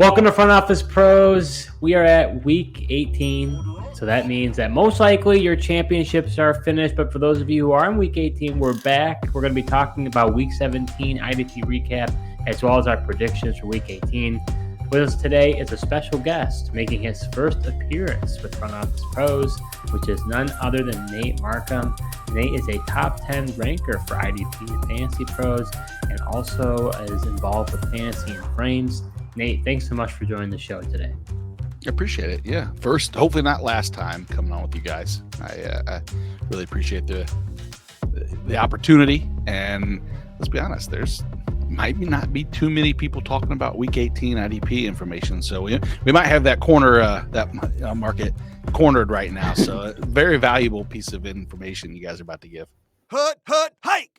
Welcome to Front Office Pros. We are at week 18, so that means that most likely your championships are finished. But for those of you who are in week 18, we're back. We're going to be talking about week 17 IDP recap as well as our predictions for week 18. With us today is a special guest making his first appearance with Front Office Pros, which is none other than Nate Marcum. Nate is a top 10 ranker for IDP Fantasy Pros and also is involved with Fantasy and Frames. Nate, thanks so much for joining the show today. I appreciate it. Yeah. First, hopefully not last time coming on with you guys. I really appreciate the opportunity. And let's be honest, there's might not be too many people talking about week 18 IDP information. So we might have that market cornered right now. So a very valuable piece of information you guys are about to give. Hike.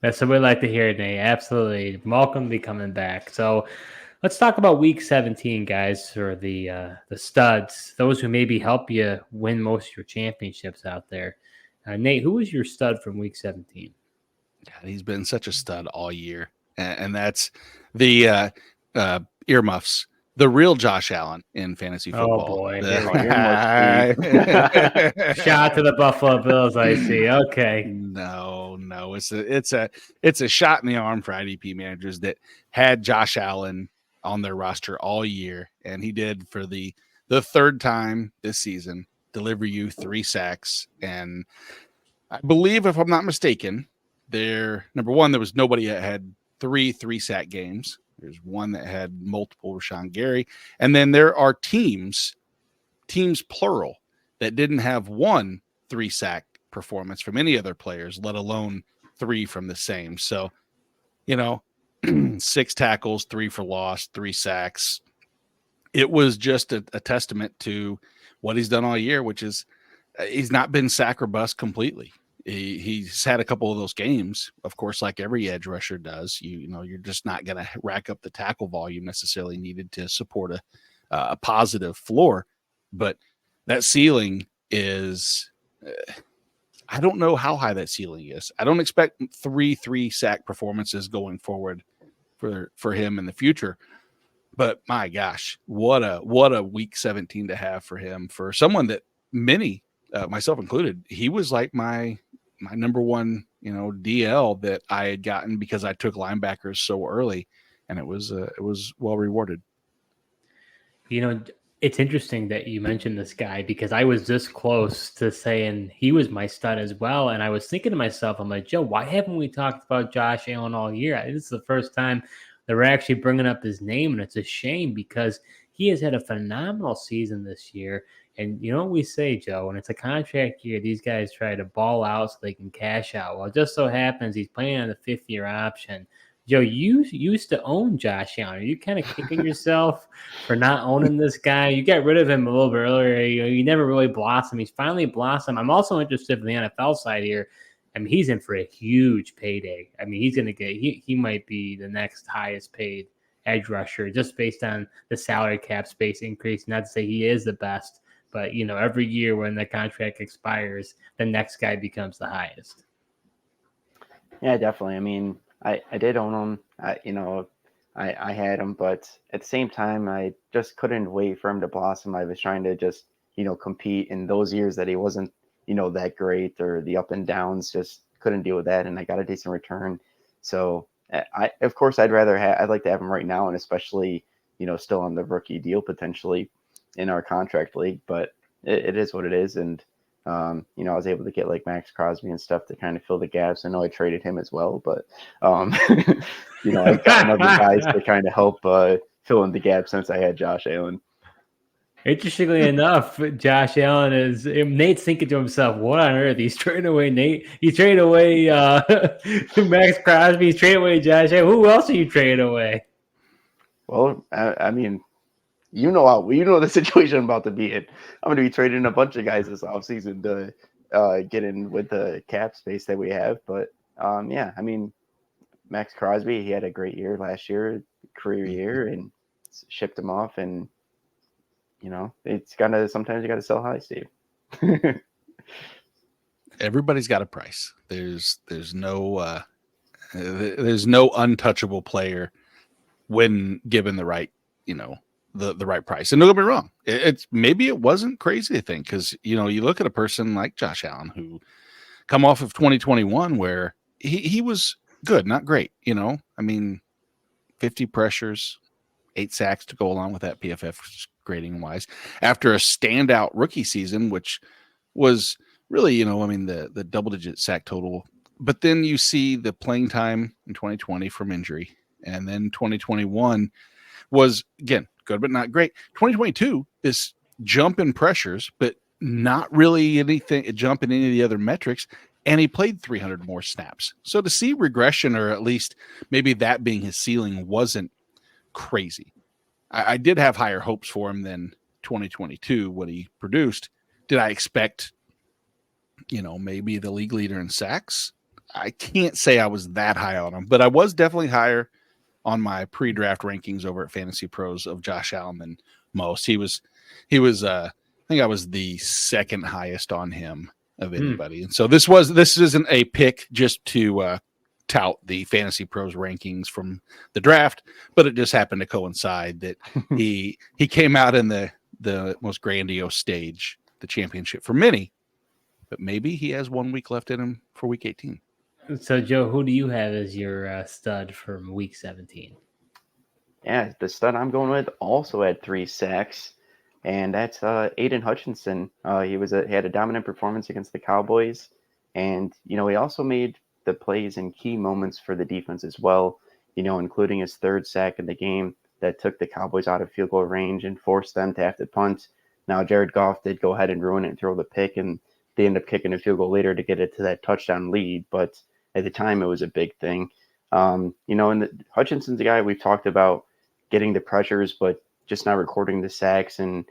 That's what we like to hear, Nate. Absolutely. Welcome to be coming back. So let's talk about week 17, guys, or the studs, those who maybe help you win most of your championships out there. Nate, who was your stud from week 17? God, he's been such a stud all year. And that's the earmuffs. The real Josh Allen in fantasy football. Oh, boy. Shout Shout out to the Buffalo Bills, I see. Okay. No. It's a shot in the arm for IDP managers that had Josh Allen on their roster all year. And he did for the third time this season, deliver you 3 sacks. And I believe, if I'm not mistaken, number one, there was nobody that had 3 3-sack games. There's one that had multiple Rashawn Gary. And then there are teams plural, that didn't have 1 3-sack performance from any other players, let alone 3 from the same. So, 6 tackles, 3 for loss, 3 sacks. It was just a testament to what he's done all year, which is he's not been sack or bust completely. He's had a couple of those games, of course, like every edge rusher does. You're just not going to rack up the tackle volume necessarily needed to support a positive floor. But that ceiling is, I don't know how high that ceiling is. I don't expect 3 3-sack performances going forward for him in the future. But my gosh, what a week 17 to have for him, for someone that many, myself included, he was like my number one, DL that I had gotten because I took linebackers so early, and it was well rewarded. It's interesting that you mentioned this guy because I was this close to saying he was my stud as well. And I was thinking to myself, I'm like, Joe, why haven't we talked about Josh Allen all year? This is the first time that we're actually bringing up his name. And it's a shame because he has had a phenomenal season this year. And you know what we say, Joe, when it's a contract year, these guys try to ball out so they can cash out. Well, it just so happens he's playing on the 5th-year option. Joe, you used to own Josh Allen. Are you kind of kicking yourself for not owning this guy? You got rid of him a little bit earlier. You never really blossomed. He's finally blossomed. I'm also interested in the NFL side here. I mean, he's in for a huge payday. I mean, he's going to get he might be the next highest paid edge rusher just based on the salary cap space increase. Not to say he is the best, but, every year when the contract expires, the next guy becomes the highest. Yeah, definitely. I mean, I did own him. I had him, but at the same time, I just couldn't wait for him to blossom. I was trying to just, compete in those years that he wasn't, that great, or the up and downs, just couldn't deal with that. And I got a decent return. So of course, I'd like to have him right now. And especially, still on the rookie deal, potentially in our contract league, but it is what it is. And, I was able to get like Max Crosby and stuff to kind of fill the gaps. I know I traded him as well, but, I've gotten other guys to kind of help fill in the gap since I had Josh Allen. Interestingly enough, Josh Allen Nate's thinking to himself, what on earth? He's trading away Nate. He traded away Max Crosby. He's trading away Josh Allen. Who else are you trading away? Well, I mean, the situation I'm about to be in. I'm going to be trading a bunch of guys this offseason to get in with the cap space that we have. But, I mean, Max Crosby, he had a great year last year, career year, and shipped him off. And, sometimes you got to sell high, Steve. Everybody's got a price. There's no untouchable player when given the right, the right price. And don't get me wrong, it's maybe it wasn't crazy to think, because you look at a person like Josh Allen who come off of 2021 where he was good, not great. I mean, 50 pressures, 8 sacks to go along with that PFF grading wise after a standout rookie season, which was really, the double digit sack total. But then you see the playing time in 2020 from injury. And then 2021 was, again, good, but not great. 2022, this jump in pressures, but not really a jump in any of the other metrics. And he played 300 more snaps. So to see regression, or at least maybe that being his ceiling, wasn't crazy. I did have higher hopes for him than 2022, what he produced. Did I expect, maybe the league leader in sacks? I can't say I was that high on him, but I was definitely higher on my pre-draft rankings over at Fantasy Pros of Josh Allen than most. He was I think I was the second highest on him of anybody. And so this isn't a pick just to tout the Fantasy Pros rankings from the draft, but it just happened to coincide that he came out in the most grandiose stage, the championship for many, but maybe he has 1 week left in him for week 18. So, Joe, who do you have as your stud from week 17? Yeah, the stud I'm going with also had 3 sacks, and that's Aiden Hutchinson. He had a dominant performance against the Cowboys, and he also made the plays in key moments for the defense as well, including his 3rd sack in the game that took the Cowboys out of field goal range and forced them to have to punt. Now, Jared Goff did go ahead and ruin it and throw the pick, and they end up kicking a field goal later to get it to that touchdown lead, but at the time it was a big thing. And Hutchinson's a guy we've talked about getting the pressures, but just not recording the sacks and,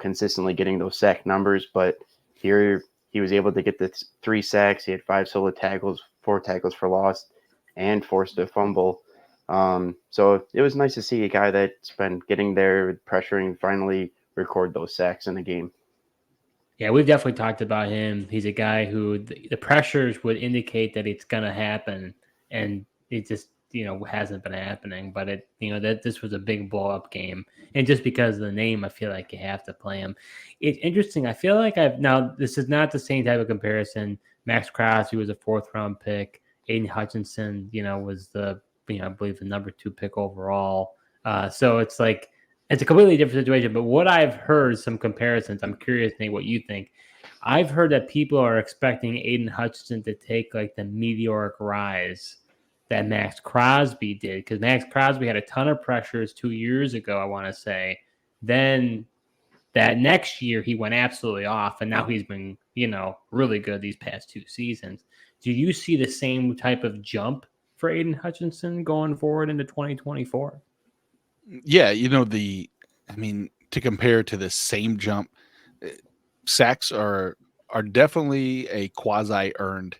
consistently getting those sack numbers. But here he was able to get the 3 sacks. He had 5 solo tackles, 4 tackles for loss, and forced a fumble. So it was nice to see a guy that's been getting there, pressuring, finally record those sacks in the game. Yeah, we've definitely talked about him. He's a guy who the pressures would indicate that it's going to happen, and it just, hasn't been happening. But that this was a big blow up game, and just because of the name, I feel like you have to play him. It's interesting. I feel like this is not the same type of comparison. Max Crosby was a 4th round pick. Aiden Hutchinson, was I believe the number 2 pick overall. So it's like, it's a completely different situation. But what I've heard, some comparisons, I'm curious, Nate, what you think. I've heard that people are expecting Aiden Hutchinson to take like the meteoric rise that Max Crosby did, because Max Crosby had a ton of pressures 2 years ago, I want to say. Then that next year he went absolutely off, and now he's been, really good these past 2 seasons. Do you see the same type of jump for Aiden Hutchinson going forward into 2024? Yeah, to compare to the same jump, sacks are definitely a quasi-earned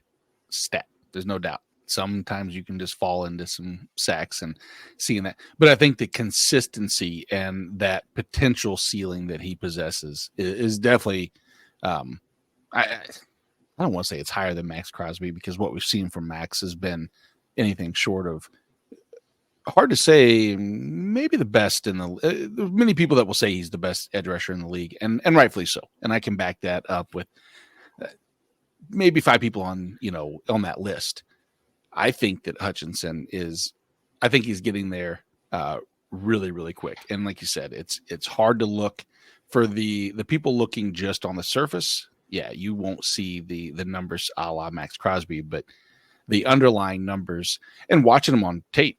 stat. There's no doubt. Sometimes you can just fall into some sacks and seeing that. But I think the consistency and that potential ceiling that he possesses is definitely I don't want to say it's higher than Max Crosby, because what we've seen from Max has been anything short of, hard to say, maybe the best in the there's many people that will say he's the best edge rusher in the league, and rightfully so. And I can back that up with maybe 5 people on that list. I think that Hutchinson I think he's getting there really, really quick. And like you said, it's hard to look for the people looking just on the surface. Yeah, you won't see the numbers a la Max Crosby, but the underlying numbers, and watching them on tape,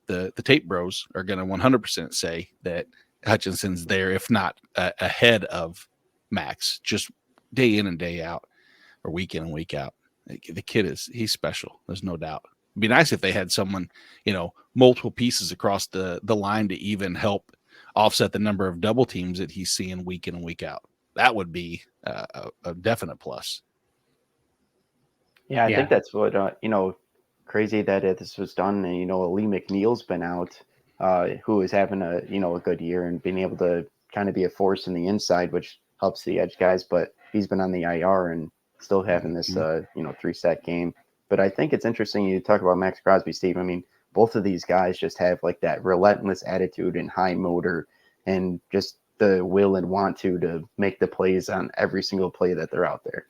the tape bros are going to 100% say that Hutchinson's there, if not ahead of Max, just day in and day out, or week in and week out. The kid he's special. There's no doubt. It'd be nice if they had someone, multiple pieces across the line to even help offset the number of double teams that he's seeing week in and week out. That would be a definite plus. Yeah, I think that's what, crazy that this was done. And, Lee McNeil's been out, who is having a good year and being able to kind of be a force in the inside, which helps the edge guys. But he's been on the IR and still having this, 3-sack game. But I think it's interesting you talk about Max Crosby, Steve. I mean, both of these guys just have like that relentless attitude and high motor and just the will and want to make the plays on every single play that they're out there.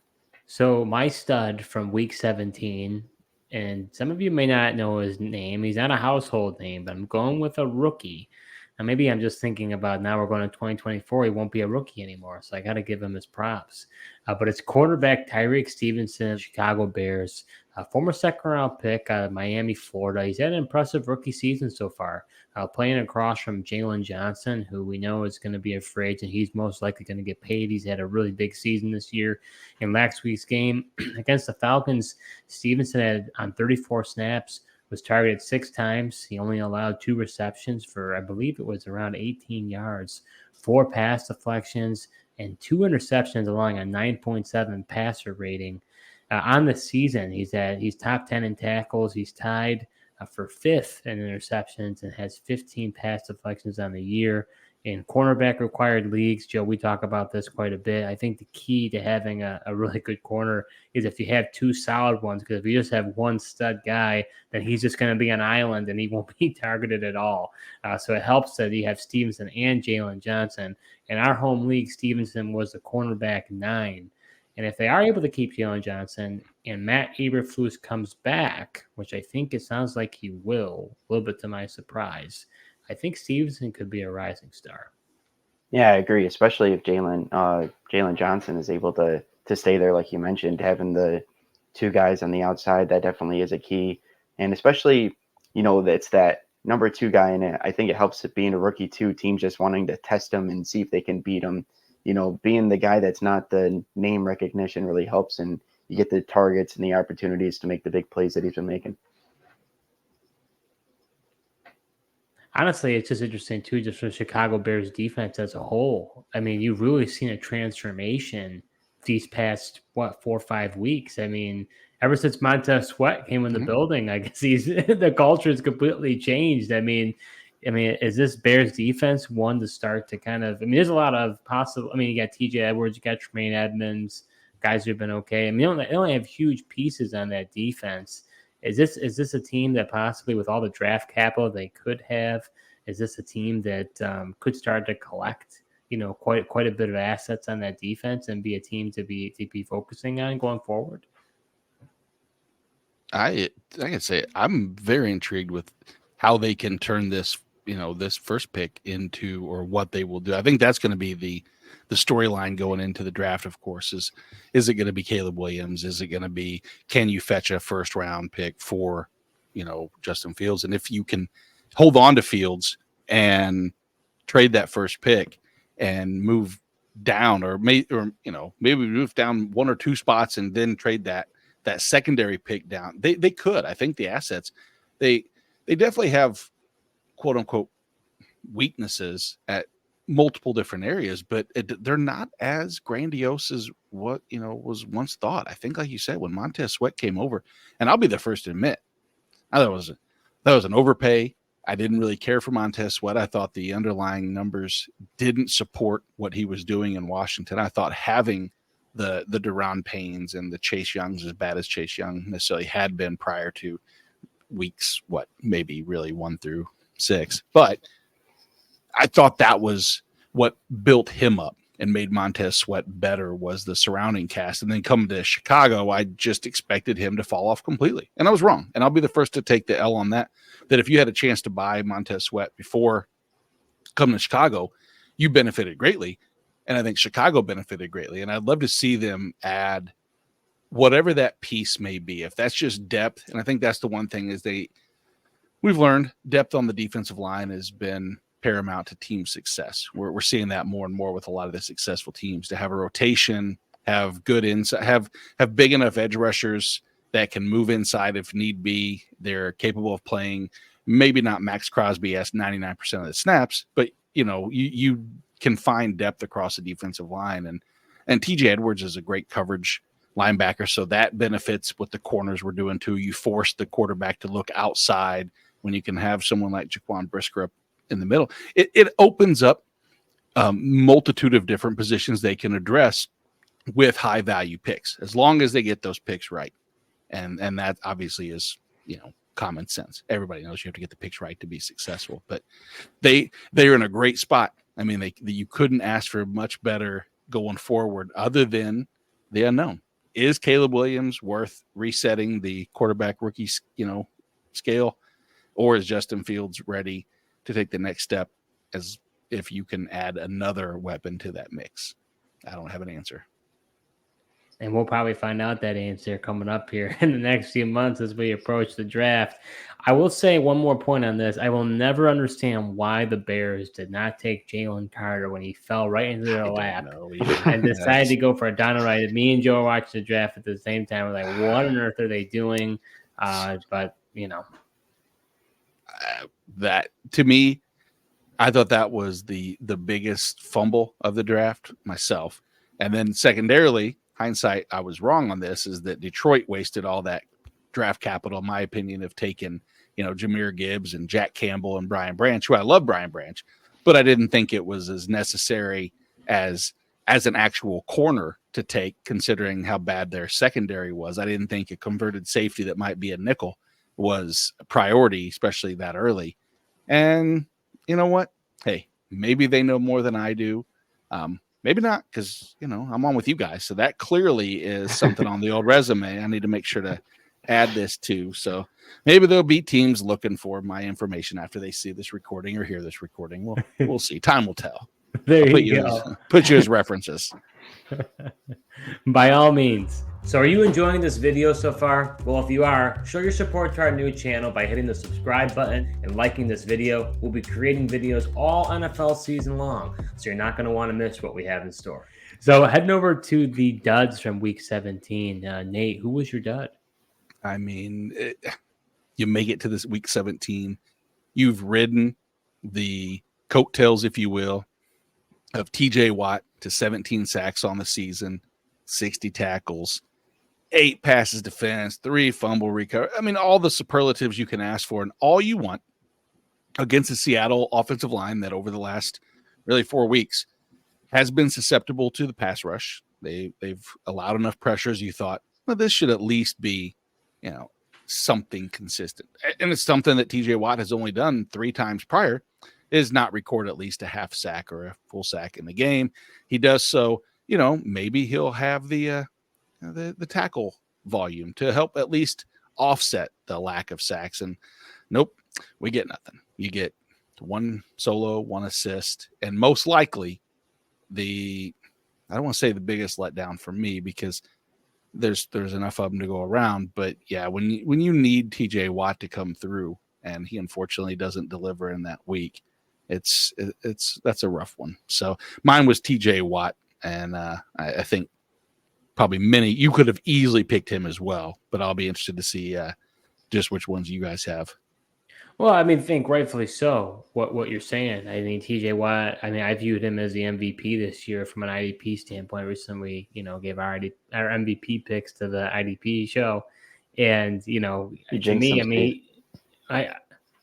So my stud from week 17, and some of you may not know his name. He's not a household name, but I'm going with a rookie. And maybe I'm just thinking about now we're going to 2024. He won't be a rookie anymore. So I got to give him his props. But it's quarterback Tyrique Stevenson, Chicago Bears, a former second-round pick out of Miami, Florida. He's had an impressive rookie season so far, playing across from Jalen Johnson, who we know is going to be a free agent. He's most likely going to get paid. He's had a really big season this year. In last week's game against the Falcons, Stevenson had on 34 snaps, was targeted 6 times. He only allowed 2 receptions for, I believe it was around 18 yards, 4 pass deflections, and 2 interceptions, allowing a 9.7 passer rating. On the season, he's top 10 in tackles. He's tied for 5th in interceptions and has 15 pass deflections on the year. In cornerback required leagues, Joe, we talk about this quite a bit. I think the key to having a really good corner is if you have 2 solid ones, because if you just have one stud guy, then he's just going to be an island and he won't be targeted at all. So it helps that you have Stevenson and Jalen Johnson. In our home league, Stevenson was the cornerback 9. And if they are able to keep Jalen Johnson and Matt Eberflus comes back, which I think it sounds like he will, a little bit to my surprise, I think Stevenson could be a rising star. Yeah, I agree, especially if Jalen Johnson is able to stay there, like you mentioned, having the 2 guys on the outside, that definitely is a key. And especially, it's that number 2 guy, and I think it helps it being a rookie too, teams just wanting to test him and see if they can beat him. Being the guy that's not the name recognition really helps, and you get the targets and the opportunities to make the big plays that he's been making. Honestly, it's just interesting, too, just for Chicago Bears defense as a whole. I mean, you've really seen a transformation these past, 4 or 5 weeks. I mean, ever since Montez Sweat came in the building, I guess the culture has completely changed. I mean, is this Bears defense one to start to kind of – there's a lot of possible – you got TJ Edwards, you got Tremaine Edmonds, guys who have been okay. they only have huge pieces on that defense. Is this a team that possibly, with all the draft capital they could have, is this a team that could start to collect, quite a bit of assets on that defense and be a team to be focusing on going forward? I can say I'm very intrigued with how they can turn this, this first pick into, or what they will do. I think that's going to be the storyline going into the draft, of course, is it going to be Caleb Williams? Is it going to be, can you fetch a first round pick for, Justin Fields? And if you can hold on to Fields and trade that first pick and move down, or maybe move down 1 or 2 spots and then trade that secondary pick down, they could. I think the assets, they definitely have quote unquote weaknesses at multiple different areas, but they're not as grandiose as what was once thought. I think, like you said, when Montez Sweat came over, and I'll be the first to admit, I thought that was an overpay. I didn't really care for Montez Sweat. I thought the underlying numbers didn't support what he was doing in Washington. I thought having the Deron Paynes and the Chase Youngs, as bad as Chase Young necessarily had been prior to weeks, maybe really 1 through 6, but I thought that was what built him up and made Montez Sweat better, was the surrounding cast. And then coming to Chicago, I just expected him to fall off completely. And I was wrong. And I'll be the first to take the L on that if you had a chance to buy Montez Sweat before coming to Chicago, you benefited greatly. And I think Chicago benefited greatly. And I'd love to see them add whatever that piece may be. If that's just depth, and I think that's the one thing is we've learned depth on the defensive line has been paramount to team success. We're seeing that more and more with a lot of the successful teams, to have a rotation, have good inside, have big enough edge rushers that can move inside if need be. They're capable of playing, maybe not Max Crosby as 99% of the snaps, but you can find depth across the defensive line. And TJ Edwards is a great coverage linebacker, so that benefits what the corners were doing too. You force the quarterback to look outside when you can have someone like Jaquan Brisker up in the middle. It opens up a multitude of different positions they can address with high value picks, as long as they get those picks right. And that obviously is, common sense. Everybody knows you have to get the picks right to be successful, but they're in a great spot. I mean, you couldn't ask for much better going forward other than the unknown. Is Caleb Williams worth resetting the quarterback rookie, scale, or is Justin Fields ready to take the next step as if you can add another weapon to that mix? I don't have an answer. And we'll probably find out that answer coming up here in the next few months as we approach the draft. I will say one more point on this. I will never understand why the Bears did not take Jalen Carter when he fell right into their lap and decided to go for a dynamite. Me and Joe watched the draft at the same time. We're like, what on earth are they doing? But, that, to me, I thought that was the biggest fumble of the draft myself. And then secondarily, hindsight, I was wrong on this, is that Detroit wasted all that draft capital, in my opinion, of taking, Jahmyr Gibbs and Jack Campbell and Brian Branch, who I love Brian Branch, but I didn't think it was as necessary as an actual corner to take, considering how bad their secondary was. I didn't think a converted safety that might be a nickel was a priority, especially that early. And you know what? Hey, maybe they know more than I do. Maybe not, because, I'm on with you guys. So that clearly is something on the old resume I need to make sure to add this to. So maybe there'll be teams looking for my information after they see this recording or hear this recording. We'll see. Time will tell. There you go. Put you as references. By all means. So are you enjoying this video so far? Well, if you are, show your support to our new channel by hitting the subscribe button and liking this video. We'll be creating videos all NFL season long, so you're not going to want to miss what we have in store. So heading over to the duds from week 17. Nate, who was your dud? I mean, you make it to this week 17. You've ridden the coattails, if you will, of TJ Watt to 17 sacks on the season, 60 tackles, 8 passes defense, 3 fumble recovery. I mean, all the superlatives you can ask for and all you want against the Seattle offensive line that over the last really 4 weeks has been susceptible to the pass rush. They've allowed enough pressures. You thought, well, this should at least be, something consistent. And it's something that TJ Watt has only done 3 times prior, is not record at least a half sack or a full sack in the game. He does so, maybe he'll have the tackle volume to help at least offset the lack of sacks. And nope, we get nothing. You get 1 solo, 1 assist, and most likely I don't want to say the biggest letdown for me, because there's enough of them to go around. But yeah, when you need TJ Watt to come through and he unfortunately doesn't deliver in that week, that's a rough one. So mine was TJ Watt, and I think probably you could have easily picked him as well, but I'll be interested to see just which ones you guys have. Well, I mean, think rightfully so what you're saying. I mean, TJ Watt, I viewed him as the MVP this year from an IDP standpoint. Recently, gave our MVP picks to the IDP show. And, to me,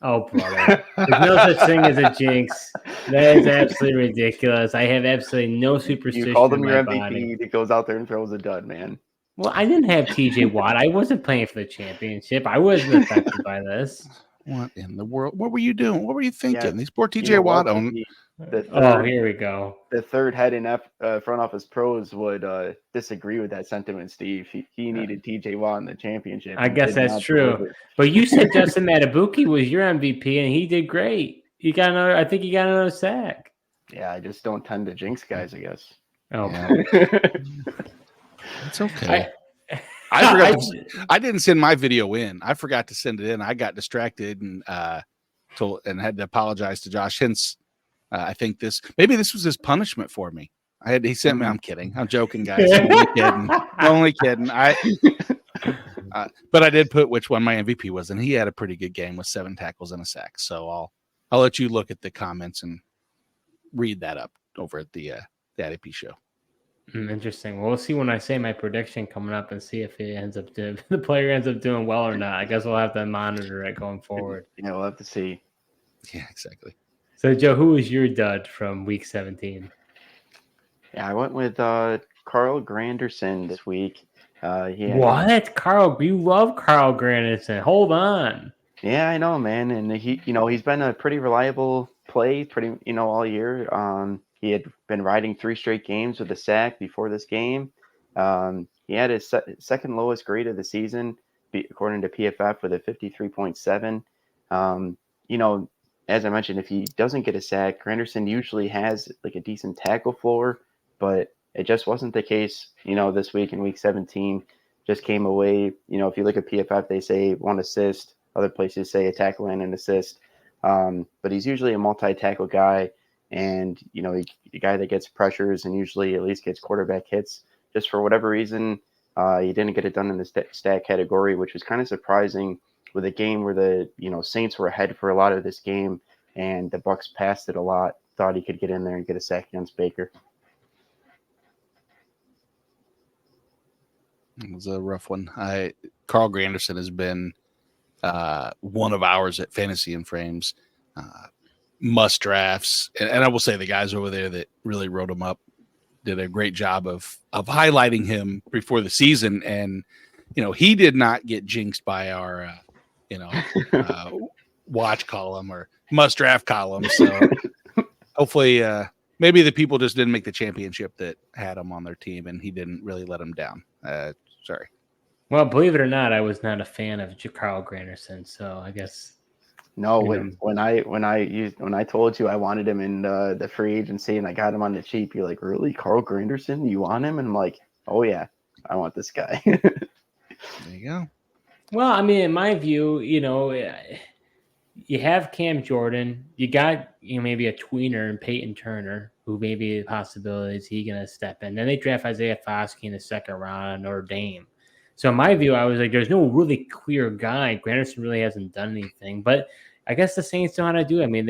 oh, brother. There's no such thing as a jinx. That is absolutely ridiculous. I have absolutely no superstition. You called him your MVP. Body. He goes out there and throws a dud, man. Well, I didn't have TJ Watt. I wasn't playing for the championship. I wasn't affected by this. What in the world? What were you doing? What were you thinking? Yeah, These poor TJ Watt own. Here we go. The third head in front office pros would disagree with that sentiment, Steve. He needed TJ Watt in the championship. I guess that's true. But you said Justin Matabuki was your MVP, and he did great. I think he got another sack. Yeah, I just don't tend to jinx guys, I guess. Oh, yeah. It's okay. I didn't send my video in. I forgot to send it in. I got distracted and had to apologize to Josh. Hence, I think this was his punishment for me. He sent me. I'm kidding. I'm joking, guys. Only kidding. But I did put which one my MVP was, and he had a pretty good game with 7 tackles and a sack. So I'll let you look at the comments and read that up over at the IDP show. Interesting. Well, we'll see when I say my prediction coming up and see if the player ends up doing well or not. I guess we'll have to monitor it going forward. Yeah, we'll have to see. Yeah, exactly. So, Joe, who was your dud from week 17? Yeah, I went with Carl Granderson this week. What? You love Carl Granderson. Hold on. Yeah, I know, man. And he's been a pretty reliable play, all year. He had been riding 3 straight games with a sack before this game. He had his second lowest grade of the season, according to PFF, with a 53.7. Um, you know, as I mentioned, if he doesn't get a sack, Granderson usually has like a decent tackle floor, but it just wasn't the case, this week in week 17. Just came away, if you look at PFF, they say 1 assist. Other places say a tackle and an assist. But he's usually a multi-tackle guy, and a guy that gets pressures and usually at least gets quarterback hits. Just for whatever reason, he didn't get it done in the stat category, which was kind of surprising with a game where the Saints were ahead for a lot of this game, and the Bucs passed it a lot. Thought he could get in there and get a sack against Baker. It was a rough one. Carl Granderson has been one of ours at Fantasy and Frames, must drafts, and I will say the guys over there that really wrote him up did a great job of highlighting him before the season, and he did not get jinxed by our watch column or must draft column. So hopefully, maybe the people just didn't make the championship that had him on their team, and he didn't really let him down. Sorry. Well, believe it or not, I was not a fan of Carl Granderson, so I guess. No, when I told you I wanted him in the free agency and I got him on the cheap, you're like, really, Carl Granderson? You want him? And I'm like, oh yeah, I want this guy. There you go. Well, I mean, in my view, you have Cam Jordan, you got maybe a tweener and Peyton Turner, who maybe a possibility is he going to step in. Then they draft Isaiah Foskey in the second round at Notre Dame. So in my view, I was like, there's no really clear guy. Granderson really hasn't done anything, but I guess the Saints know how to do it. I mean,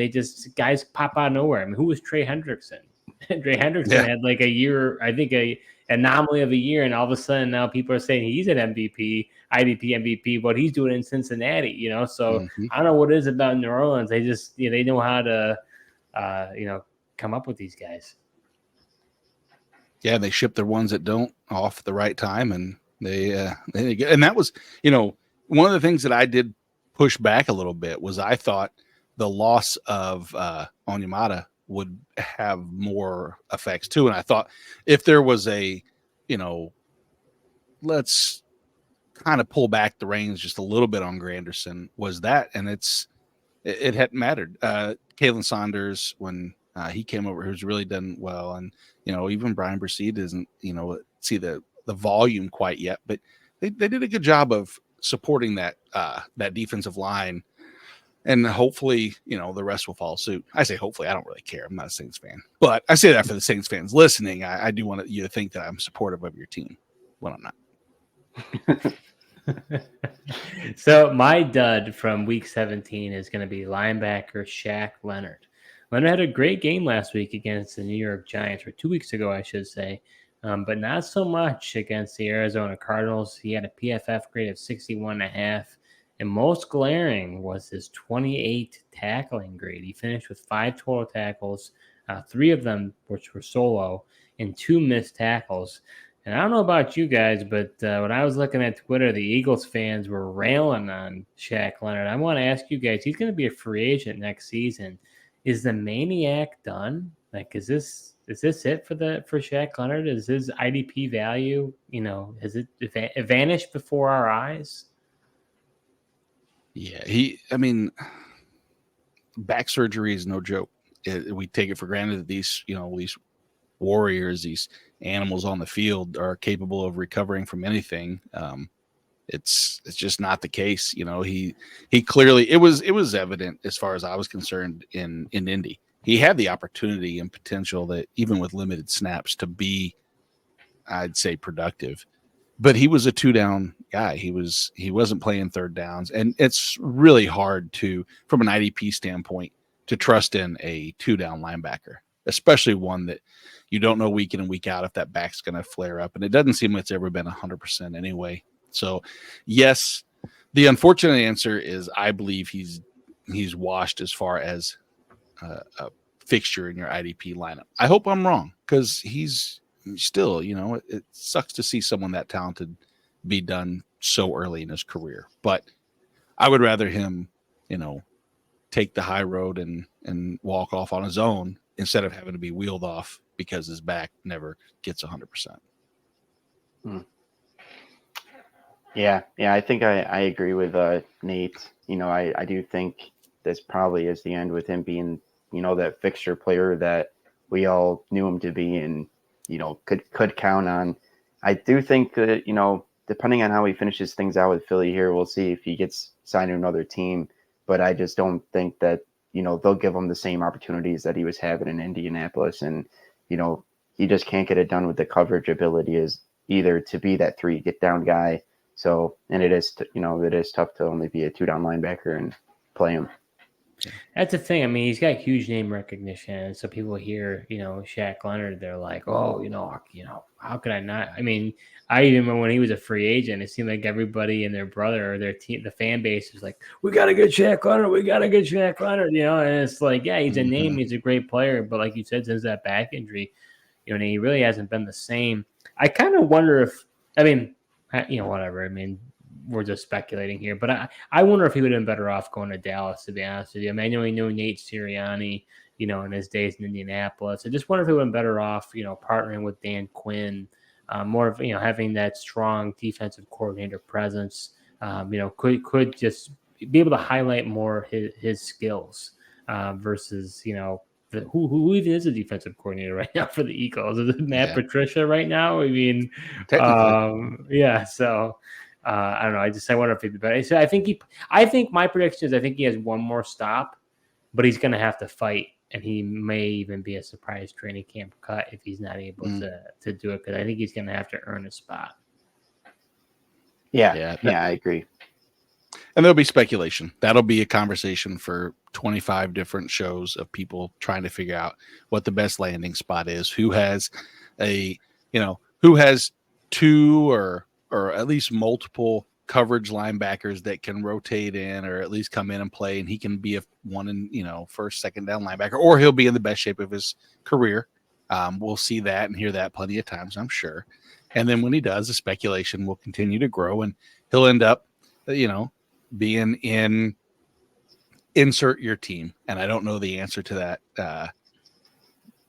guys pop out of nowhere. I mean, who was Trey Hendrickson? Trey Hendrickson had like a year, I think a anomaly of a year, and all of a sudden now people are saying he's an MVP, IDP MVP, what he's doing in Cincinnati, So I don't know what it is about New Orleans. They just they know how to come up with these guys. Yeah, they ship their ones that don't off at the right time, and and that was one of the things that I did push back a little bit was I thought the loss of Onyemata would have more effects too, and I thought if there was a let's kind of pull back the reins just a little bit on Granderson was that, and it hadn't mattered. Kalen Saunders, when he came over, who's really done well, and even Brian Bresee isn't see the volume quite yet, but they did a good job of supporting that defensive line, and hopefully the rest will follow suit. I say hopefully, I don't really care. I'm not a Saints fan, but I say that for the Saints fans listening. I do want you to think that I'm supportive of your team when I'm not. So my dud from week 17 is going to be linebacker Shaq Leonard. Leonard had a great game last week against the New York Giants, or 2 weeks ago, I should say, but not so much against the Arizona Cardinals. He had a PFF grade of 61.5, and most glaring was his 28 tackling grade. He finished with 5 total tackles, 3 of them which were solo, and 2 missed tackles. And I don't know about you guys, but when I was looking at Twitter, the Eagles fans were railing on Shaq Leonard. I want to ask you guys, he's going to be a free agent next season. Is the maniac done? Like, is this it for Shaq Leonard? Is his IDP value, has it vanished before our eyes? Yeah, back surgery is no joke. We take it for granted that these warriors, these animals on the field are capable of recovering from anything. It's just not the case. He clearly, it was evident as far as I was concerned in Indy. He had the opportunity and potential that even with limited snaps to be, I'd say, productive, but he was a 2-down guy. He wasn't playing 3rd downs, and it's really hard from an IDP standpoint, to trust in a 2-down linebacker, especially one that you don't know week in and week out if that back's going to flare up. And it doesn't seem like it's ever been 100% anyway. So yes, the unfortunate answer is I believe he's washed as far as a fixture in your IDP lineup. I hope I'm wrong, because he's still, it sucks to see someone that talented be done so early in his career, but I would rather him take the high road and walk off on his own instead of having to be wheeled off because his back never gets 100%. Yeah, I think I agree with Nate. I do think this probably is the end with him being, that fixture player that we all knew him to be and, could count on. I do think that, depending on how he finishes things out with Philly here, we'll see if he gets signed to another team. But I just don't think that, they'll give him the same opportunities that he was having in Indianapolis. And, he just can't get it done with the coverage ability is either to be that 3 get down guy. So, and it is tough to only be a 2-down linebacker and play him. That's the thing. I mean, he's got huge name recognition. And so people hear, Shaq Leonard, they're like, oh, how could I not? I mean, I even remember when he was a free agent, it seemed like everybody and their brother or their team, the fan base was like, we got to get Shaq Leonard. We got to get Shaq Leonard, and it's like, yeah, he's a name. He's a great player. But like you said, since that back injury, and he really hasn't been the same. I kind of wonder if, whatever. I mean, we're just speculating here, but I wonder if he would have been better off going to Dallas, to be honest with you. I mean, I know he knew Nate Sirianni, in his days in Indianapolis. I just wonder if he would have been better off, partnering with Dan Quinn, more of, having that strong defensive coordinator presence, could just be able to highlight more his skills versus, who even is a defensive coordinator right now for the Eagles? Is it Matt Patricia right now? I mean, technically. So I don't know. I wonder if he'd be better. So I think my prediction is he has one more stop, but he's going to have to fight, and he may even be a surprise training camp cut if he's not able to do it, because I think he's going to have to earn a spot. Yeah, I agree. And there'll be speculation. That'll be a conversation for 25 different shows of people trying to figure out what the best landing spot is, who has two or at least multiple coverage linebackers that can rotate in or at least come in and play, and he can be a one and first, second down linebacker, or he'll be in the best shape of his career. We'll see that and hear that plenty of times, I'm sure. And then when he does, the speculation will continue to grow, and he'll end up, being in insert your team. And I don't know the answer to that,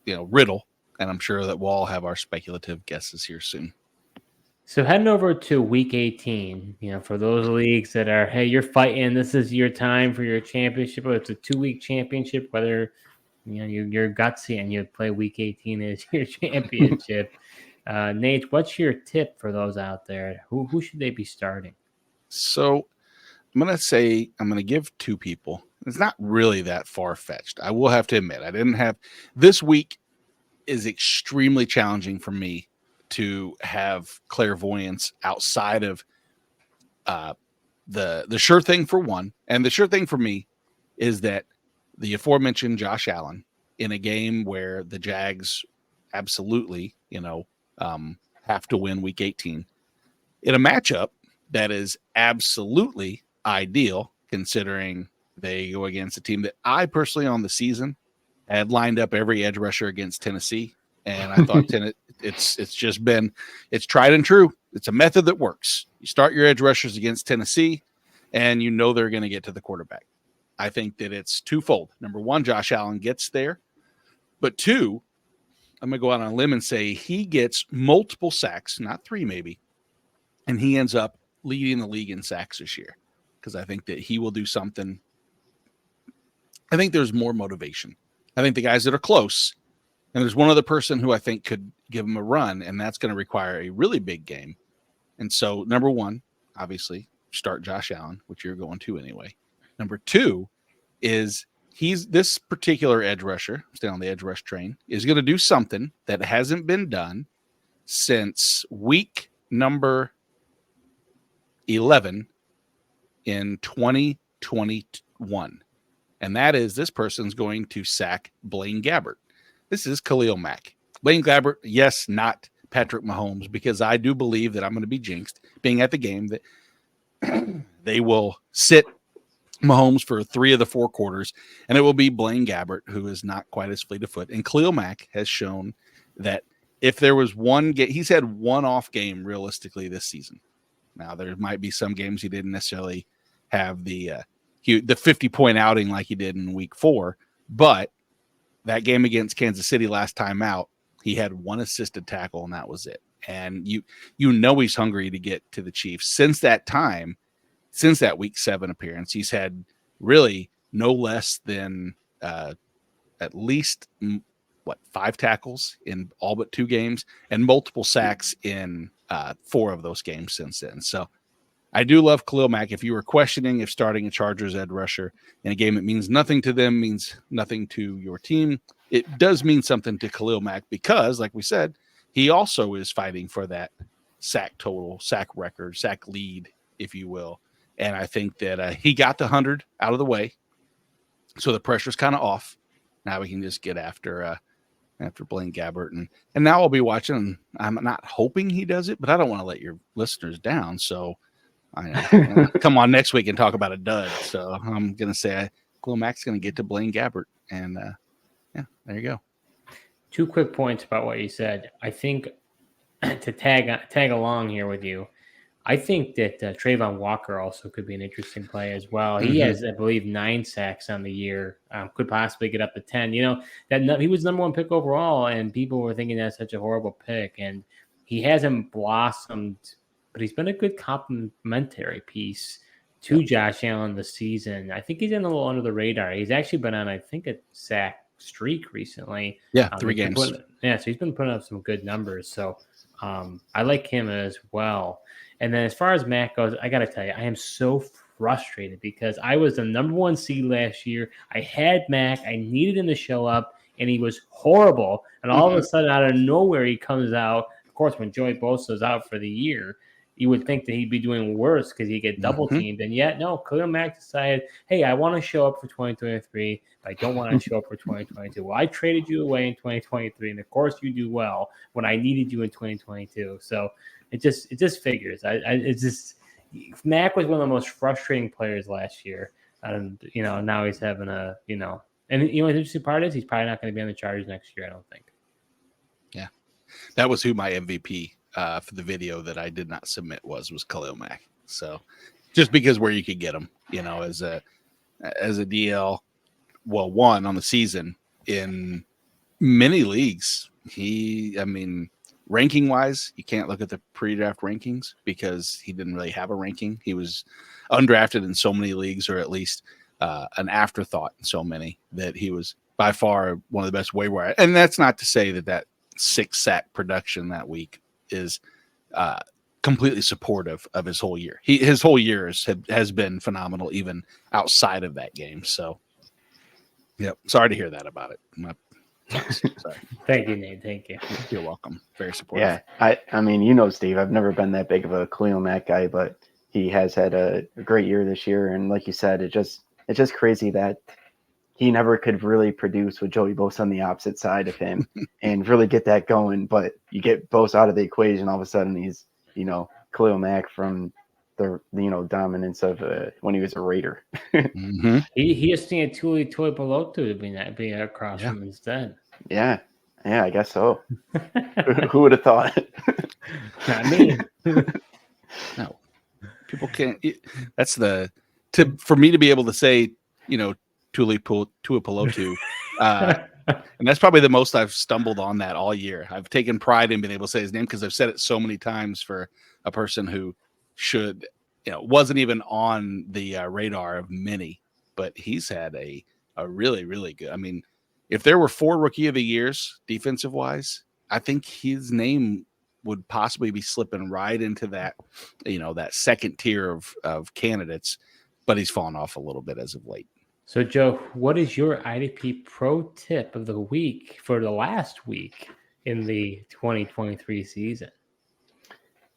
riddle. And I'm sure that we'll all have our speculative guesses here soon. So heading over to week 18, for those leagues that are, hey, you're fighting, this is your time for your championship, or it's a 2-week championship, whether, you're gutsy and you play week 18 as your championship. Nate, what's your tip for those out there? Who should they be starting? So I'm going to give 2 people. It's not really that far-fetched. I will have to admit, this week is extremely challenging for me to have clairvoyance outside of the sure thing for one. And the sure thing for me is that the aforementioned Josh Allen in a game where the Jags absolutely, have to win week 18 in a matchup that is absolutely ideal, considering they go against a team that I personally on the season had lined up every edge rusher against Tennessee. And I thought it's tried and true. It's a method that works. You start your edge rushers against Tennessee, and they're going to get to the quarterback. I think that it's twofold. Number one, Josh Allen gets there. But 2, I'm going to go out on a limb and say he gets multiple sacks, not 3 maybe, and he ends up leading the league in sacks this year, because I think that he will do something. I think there's more motivation. I think the guys that are close, and there's one other person who I think could give him a run, and that's going to require a really big game. And so, number 1, obviously, start Josh Allen, which you're going to anyway. Number 2 is this particular edge rusher, stay on the edge rush train, is going to do something that hasn't been done since week number 11 in 2021. And that is, this person's going to sack Blaine Gabbert. This is Khalil Mack. Blaine Gabbert, yes, not Patrick Mahomes, because I do believe that I'm going to be jinxed being at the game that they will sit Mahomes for 3 of the 4 quarters, and it will be Blaine Gabbert, who is not quite as fleet of foot. And Khalil Mack has shown that if there was one game, he's had one off game realistically this season. Now, there might be some games he didn't necessarily have the the 50-point outing like he did in week 4. But that game against Kansas City last time out, he had 1 assisted tackle, and that was it. And you know he's hungry to get to the Chiefs. Since that week 7 appearance, he's had really no less than at least 5 tackles in all but 2 games and multiple sacks in 4 of those games since then. So I do love Khalil Mack. If you were questioning if starting a Chargers edge rusher in a game that means nothing to them, means nothing to your team, it does mean something to Khalil Mack because, like we said, he also is fighting for that sack total, sack record, sack lead, if you will. And I think that he got the 100 out of the way. So the pressure's kind of off. Now we can just get after Blaine Gabbert. And now I'll be watching. I'm not hoping he does it, but I don't want to let your listeners down. So I come on next week and talk about a dud. So I'm going to say Khalil Mack's going to get to Blaine Gabbert. And there you go. 2 quick points about what you said. I think to tag along here with you, I think that Trayvon Walker also could be an interesting play as well. He has, I believe, 9 sacks on the year. Could possibly get up to 10. That he was number 1 pick overall, and people were thinking that's such a horrible pick. And he hasn't blossomed, but he's been a good complementary piece to Josh Allen this season. I think he's in a little under the radar. He's actually been on, I think, a sack streak recently. Yeah, 3 games. So he's been putting up some good numbers. So I like him as well. And then as far as Mack goes, I got to tell you, I am so frustrated because I was the number 1 seed last year. I had Mack. I needed him to show up, and he was horrible. And all of a sudden, out of nowhere, he comes out. Of course, when Joey Bosa's out for the year, you would think that he'd be doing worse because he'd get double teamed. And yet, no, Khalil Mack decided, hey, I want to show up for 2023, but I don't want to show up for 2022. Well, I traded you away in 2023, and of course you do well when I needed you in 2022. So it just figures. Mack was one of the most frustrating players last year. And, now he's having and the interesting part is he's probably not going to be on the Chargers next year, I don't think. Yeah. That was who my MVP for the video that I did not submit was Khalil Mack. So just because where you could get him, as a DL, well, 1 on the season in many leagues, ranking wise, you can't look at the pre-draft rankings because he didn't really have a ranking. He was undrafted in so many leagues, or at least an afterthought in so many, that he was by far one of the best waiver. And that's not to say that 6 sack production that week is completely supportive of his whole year. His whole year has been phenomenal, even outside of that game. So, sorry to hear that about it. Sorry. Thank you, Nate. Thank you. You're welcome. Very supportive. Yeah, Steve, I've never been that big of a Khalil Mack guy, but he has had a great year this year. And like you said, it's just crazy that he never could really produce with Joey Bosa on the opposite side of him and really get that going. But you get Bosa out of the equation, all of a sudden he's, Khalil Mack from the dominance of when he was a Raider. He has seen a Tuli Tuipulotu to be across from instead. Yeah, I guess so. Who would have thought? Not me. No, people can't. For me to be able to say, Tuli Tuipulotu, and that's probably the most I've stumbled on that all year. I've taken pride in being able to say his name because I've said it so many times for a person who wasn't even on the radar of many, but he's had a really, really good. If there were 4 rookie of the years defensive wise, I think his name would possibly be slipping right into that, that second tier of candidates, but he's fallen off a little bit as of late. So, Joe, what is your IDP pro tip of the week for the last week in the 2023 season?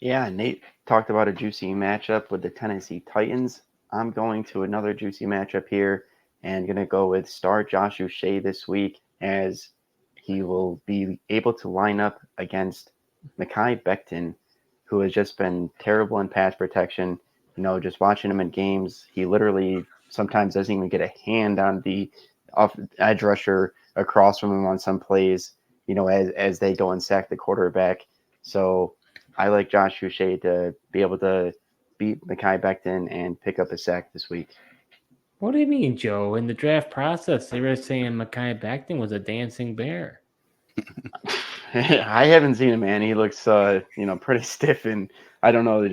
Yeah, Nate talked about a juicy matchup with the Tennessee Titans. I'm going to another juicy matchup here and going to go with star Josh Uche this week, as he will be able to line up against Mekhi Becton, who has just been terrible in pass protection. Just watching him in games, he literally sometimes doesn't even get a hand on the edge rusher across from him on some plays, as they go and sack the quarterback. So I like Josh Uche to be able to beat Mekhi Becton and pick up a sack this week. What do you mean, Joe? In the draft process, they were saying Mekhi Becton was a dancing bear. I haven't seen him, man. He looks, pretty stiff, and I don't know.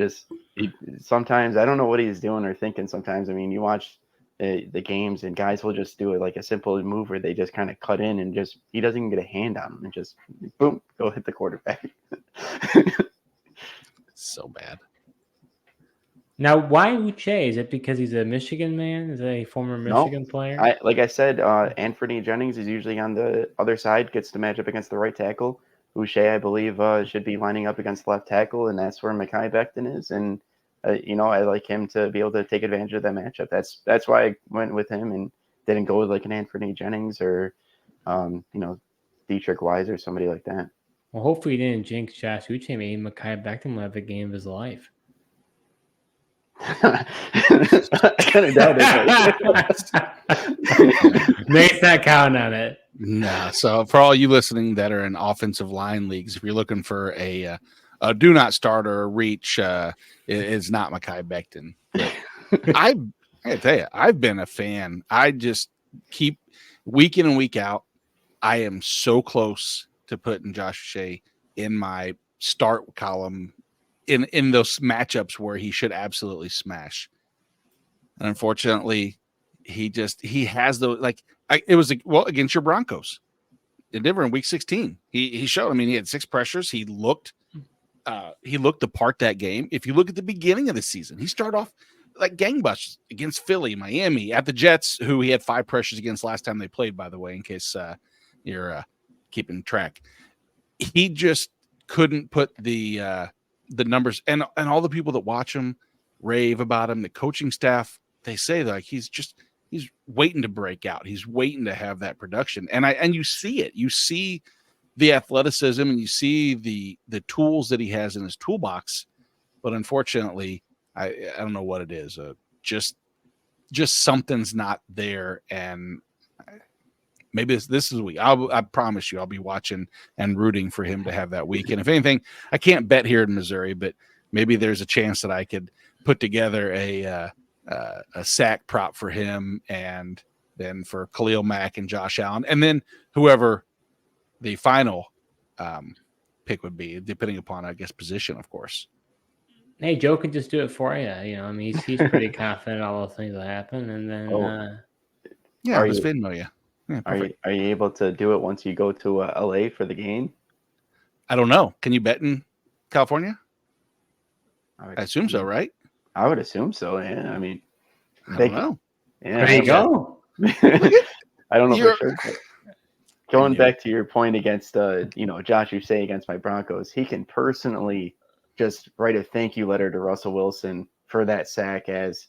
Sometimes I don't know what he's doing or thinking. Sometimes, I mean, you watch the games, and guys will just do it like a simple move where they just kind of cut in and just he doesn't even get a hand on him and just boom, go hit the quarterback. So bad. Now, why Uche? Is it because he's a Michigan man? Is a former Michigan player? Like I said, Anthony Jennings is usually on the other side, gets to match up against the right tackle. Uche, I believe, should be lining up against left tackle, and that's where Mekhi Becton is. And I like him to be able to take advantage of that matchup. That's why I went with him and didn't go with like an Anthony Jennings or, Dietrich Wise or somebody like that. Well, hopefully he didn't jinx Josh Uche. Maybe Mekhi Becton will have the game of his life. I kind of doubt it. Nate's not counting on it. No. So for all you listening that are in offensive line leagues, if you're looking for a do not start or a reach, it's not Mekhi Becton. I gotta tell you, I've been a fan. I just keep week in and week out. I am so close to putting Josh Uche in my start column in those matchups where he should absolutely smash. And unfortunately, he has those against your Broncos in Denver in week 16. He showed, I mean, he had 6 pressures. He looked the part that game. If you look at the beginning of the season, he started off like gangbusters against Philly, Miami, at the Jets, who he had 5 pressures against last time they played, by the way, in case you're keeping track. He just couldn't put the numbers, and all the people that watch him rave about him, the coaching staff, they say like he's waiting to break out. He's waiting to have that production. And you see it. You see the athleticism and you see the tools that he has in his toolbox. But unfortunately, I don't know what it is. Just something's not there. And maybe this is a week. I promise you, I'll be watching and rooting for him to have that week. And if anything, I can't bet here in Missouri, but maybe there's a chance that I could put together a sack prop for him, and then for Khalil Mack and Josh Allen, and then whoever the final pick would be, depending upon, I guess, position, of course. Hey, Joe can just do it for you. I mean, he's pretty confident all those things will happen, and then I'll just Venmo you. Yeah, are you able to do it once you go to LA for the game? I don't know. Can you bet in California? I assume so, right? I would assume so. Yeah, I mean, I don't know. Yeah, there you go. I don't know for sure. Going back to your point against, Josh Uche against my Broncos, he can personally just write a thank you letter to Russell Wilson for that sack, as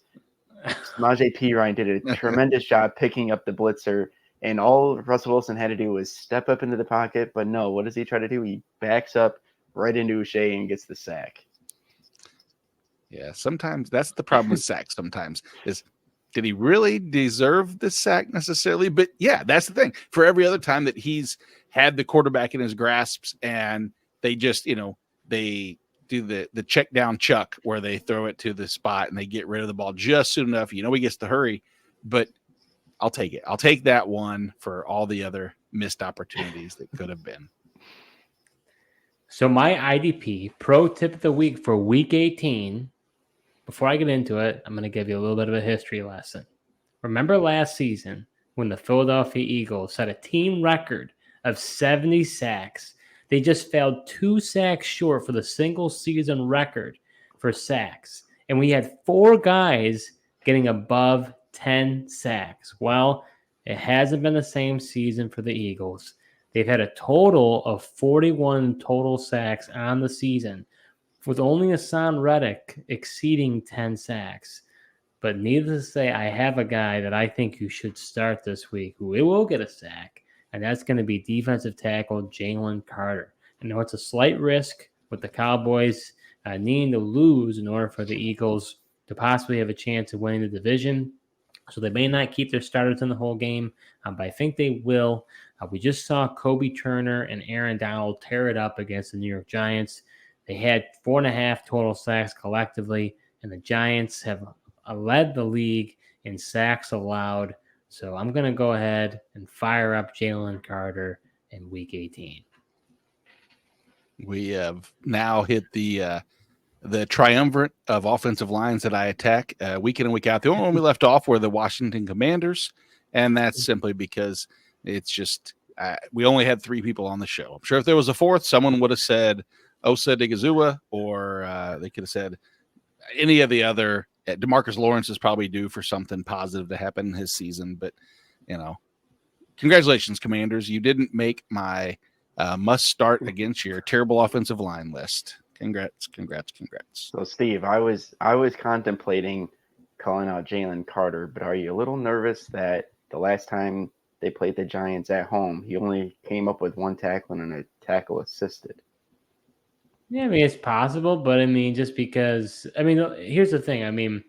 Samaje Perine did a tremendous job picking up the blitzer, and all Russell Wilson had to do was step up into the pocket. But no, what does he try to do? He backs up right into Uche and gets the sack. Yeah, sometimes that's the problem with sacks. Sometimes is, did he really deserve the sack necessarily? But yeah, that's the thing. For every other time that he's had the quarterback in his grasps and they just, they do the check down chuck where they throw it to the spot and they get rid of the ball just soon enough. He gets to hurry, but I'll take it. I'll take that one for all the other missed opportunities that could have been. So my IDP pro tip of the week for week 18, before I get into it, I'm going to give you a little bit of a history lesson. Remember last season when the Philadelphia Eagles set a team record of 70 sacks? They just fell 2 sacks short for the single season record for sacks. And we had 4 guys getting above 10 sacks. Well, it hasn't been the same season for the Eagles. They've had a total of 41 total sacks on the season, with only Hassan Reddick exceeding 10 sacks. But needless to say, I have a guy that I think you should start this week who will get a sack, and that's going to be defensive tackle Jalen Carter. I know it's a slight risk with the Cowboys needing to lose in order for the Eagles to possibly have a chance of winning the division. So they may not keep their starters in the whole game, but I think they will. We just saw Kobe Turner and Aaron Donald tear it up against the New York Giants. They had 4.5 total sacks collectively, and the Giants have led the league in sacks allowed. So I'm going to go ahead and fire up Jalen Carter in Week 18. We have now hit the triumvirate of offensive lines that I attack week in and week out. The only one we left off were the Washington Commanders, and that's simply because it's just we only had 3 people on the show. I'm sure if there was a 4th, someone would have said Osa Digizua, or they could have said any of the other. DeMarcus Lawrence is probably due for something positive to happen in his season, but congratulations, Commanders. You didn't make my must start against your terrible offensive line list. Congrats. So Steve, I was contemplating calling out Jalen Carter, but are you a little nervous that the last time they played the Giants at home, he only came up with 1 tackle and a tackle assisted? Yeah, I mean, it's possible, but I mean, just because, I mean, here's the thing. I mean,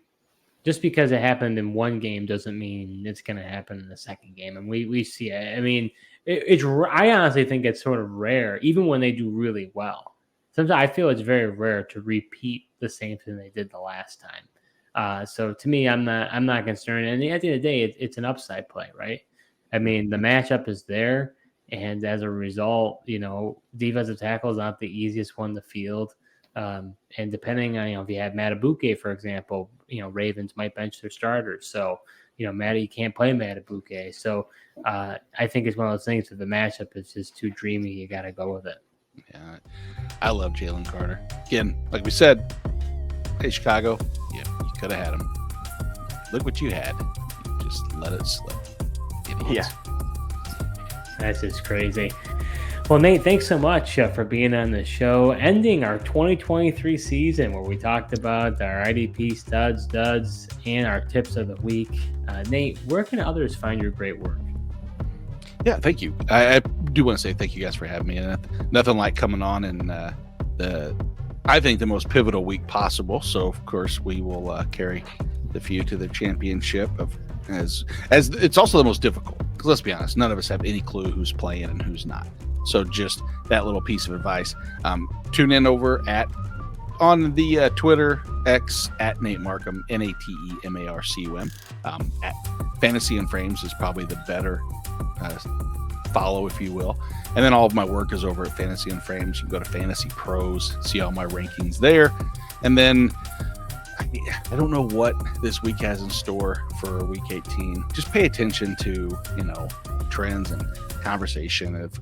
just because it happened in one game doesn't mean it's going to happen in the second game. And we see it. I mean, I honestly think it's sort of rare, even when they do really well. Sometimes I feel it's very rare to repeat the same thing they did the last time. So to me, I'm not concerned. And at the end of the day, it's an upside play, right? I mean, the matchup is there. And as a result, defensive tackle is not the easiest one to field. And depending on, if you have Matabuke, for example, Ravens might bench their starters. So, you can't play Matabuke. So I think it's one of those things that the matchup is just too dreamy. You got to go with it. Yeah, I love Jalen Carter. Again, like we said, hey, Chicago, you could have had him. Look what you had. You just let it slip. Idiots. Yeah. That's just crazy. Well, Nate, thanks so much for being on the show, ending our 2023 season where we talked about our IDP studs, duds, and our tips of the week. Nate, where can others find your great work? Yeah, thank you. I do want to say thank you guys for having me. And nothing like coming on in I think the most pivotal week possible. So of course we will carry the few to the championship as it's also the most difficult. Because let's be honest, none of us have any clue who's playing and who's not. So just that little piece of advice. Tune in over on the Twitter X at Nate Marcum, NateMarcum. At Fantasy and Frames is probably the better follow, if you will. And then all of my work is over at Fantasy and Frames. You can go to Fantasy Pros, see all my rankings there. And then I don't know what this week has in store for week 18. Just pay attention to, trends and conversation of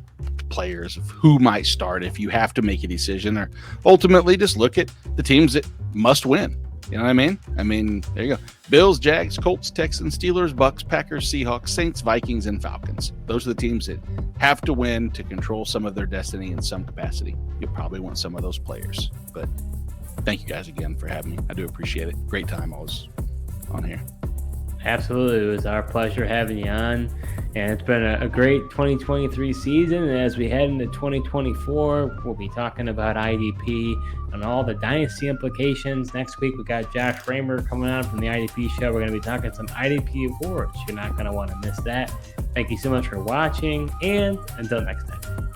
players, of who might start if you have to make a decision, or ultimately just look at the teams that must win. You know what I mean? I mean, there you go. Bills, Jags, Colts, Texans, Steelers, Bucks, Packers, Seahawks, Saints, Vikings, and Falcons. Those are the teams that have to win to control some of their destiny in some capacity. You'll probably want some of those players. But thank you guys again for having me. I do appreciate it. Great time always on here. Absolutely. It was our pleasure having you on. And it's been a great 2023 season. And as we head into 2024, we'll be talking about IDP and all the dynasty implications. Next week, we got Josh Raymer coming on from the IDP show. We're going to be talking some IDP awards. You're not going to want to miss that. Thank you so much for watching. And until next time.